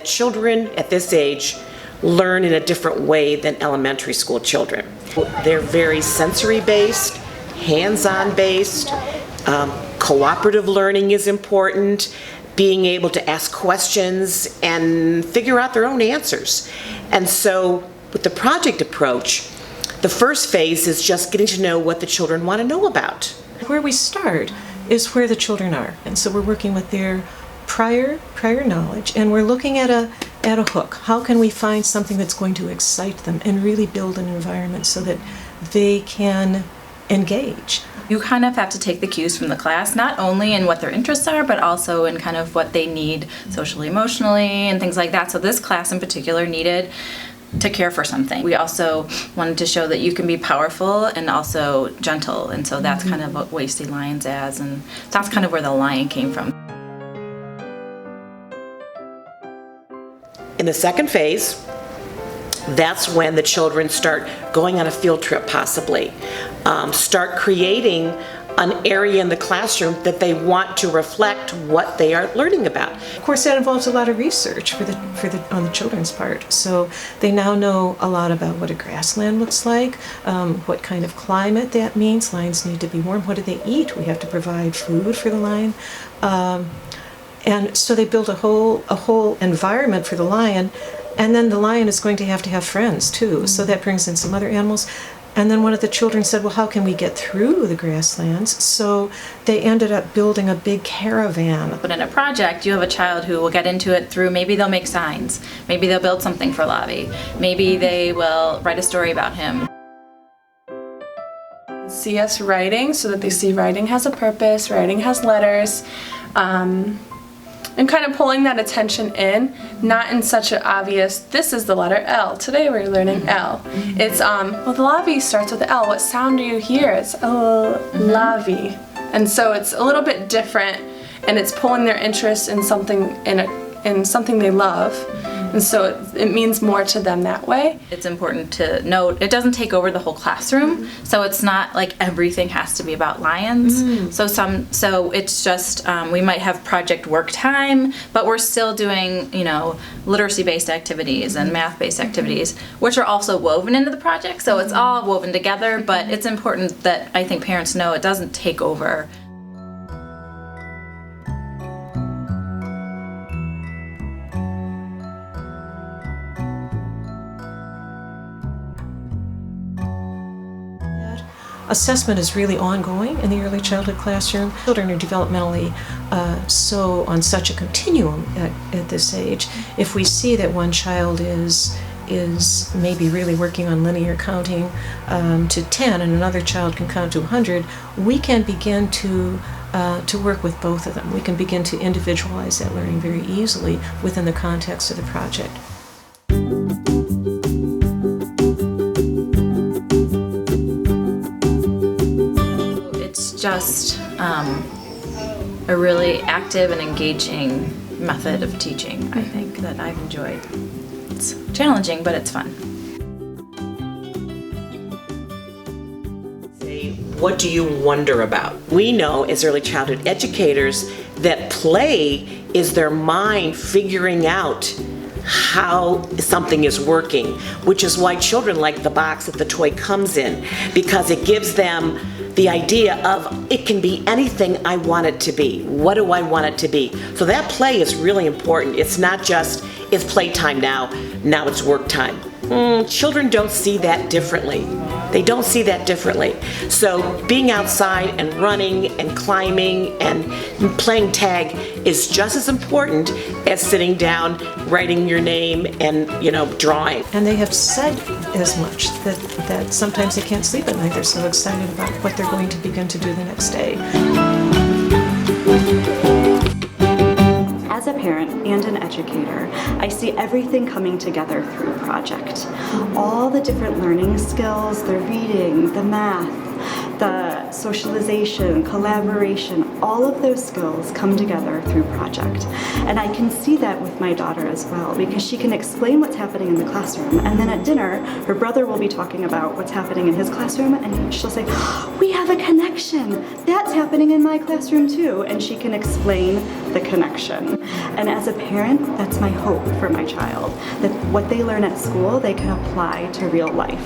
that children at this age learn in a different way than elementary school children. They're very sensory-based, hands-on based, cooperative learning is important, being able to ask questions and figure out their own answers. And so with the project approach, the first phase is just getting to know what the children want to know about. Where we start is where the children are, and so we're working with their prior knowledge, and we're looking at a hook. How can we find something that's going to excite them and really build an environment so that they can engage? You kind of have to take the cues from the class, not only in what their interests are, but also in kind of what they need socially, emotionally, and things like that. So this class in particular needed to care for something. We also wanted to show that you can be powerful and also gentle, and so that's kind of what we see lions as, and that's kind of where the lion came from. In the second phase, that's when the children start going on a field trip possibly, start creating an area in the classroom that they want to reflect what they are learning about. Of course, that involves a lot of research on the children's part. So they now know a lot about what a grassland looks like, what kind of climate that means. Lions need to be warm. What do they eat? We have to provide food for the lion. And so they build a whole environment for the lion, and then the lion is going to have friends too. So that brings in some other animals. And then one of the children said, well, how can we get through the grasslands? So they ended up building a big caravan. But in a project, you have a child who will get into it through, maybe they'll make signs, maybe they'll build something for Lavi, maybe they will write a story about him. See us writing so that they see writing has a purpose, writing has letters, and kind of pulling that attention in, not in such an obvious, this is the letter L, today we're learning L. It's, well, the Lavi starts with L, what sound do you hear? It's Lavi. And so it's a little bit different, and it's pulling their interest in something, in something they love. And so it means more to them that way. It's important to note it doesn't take over the whole classroom, so it's not like everything has to be about lions. So it's just we might have project work time, but we're still doing literacy-based activities and math-based activities, which are also woven into the project. So it's all woven together, but it's important that I think parents know it doesn't take over. Assessment is really ongoing in the early childhood classroom. Children are developmentally so on such a continuum at this age. If we see that one child is maybe really working on linear counting to 10 and another child can count to 100, we can begin to work with both of them. We can begin to individualize that learning very easily within the context of the project. Just a really active and engaging method of teaching, I think, that I've enjoyed. It's challenging, but it's fun. What do you wonder about? We know as early childhood educators that play is their mind figuring out how something is working, which is why children like the box that the toy comes in, because it gives them the idea of it can be anything I want it to be. What do I want it to be? So that play is really important. It's not just, it's playtime now it's work time. Children don't see that differently. They don't see that differently. So being outside and running and climbing and playing tag is just as important as sitting down, writing your name, and drawing. And they have said as much that sometimes they can't sleep at night. They're so excited about what they're going to begin to do the next day. As a parent and an educator, I see everything coming together through a project. All the different learning skills, the reading, the math, the socialization, collaboration, all of those skills come together through project. And I can see that with my daughter as well, because she can explain what's happening in the classroom, and then at dinner, her brother will be talking about what's happening in his classroom, and she'll say, we have a connection. That's happening in my classroom too, and she can explain the connection. And as a parent, that's my hope for my child, that what they learn at school, they can apply to real life.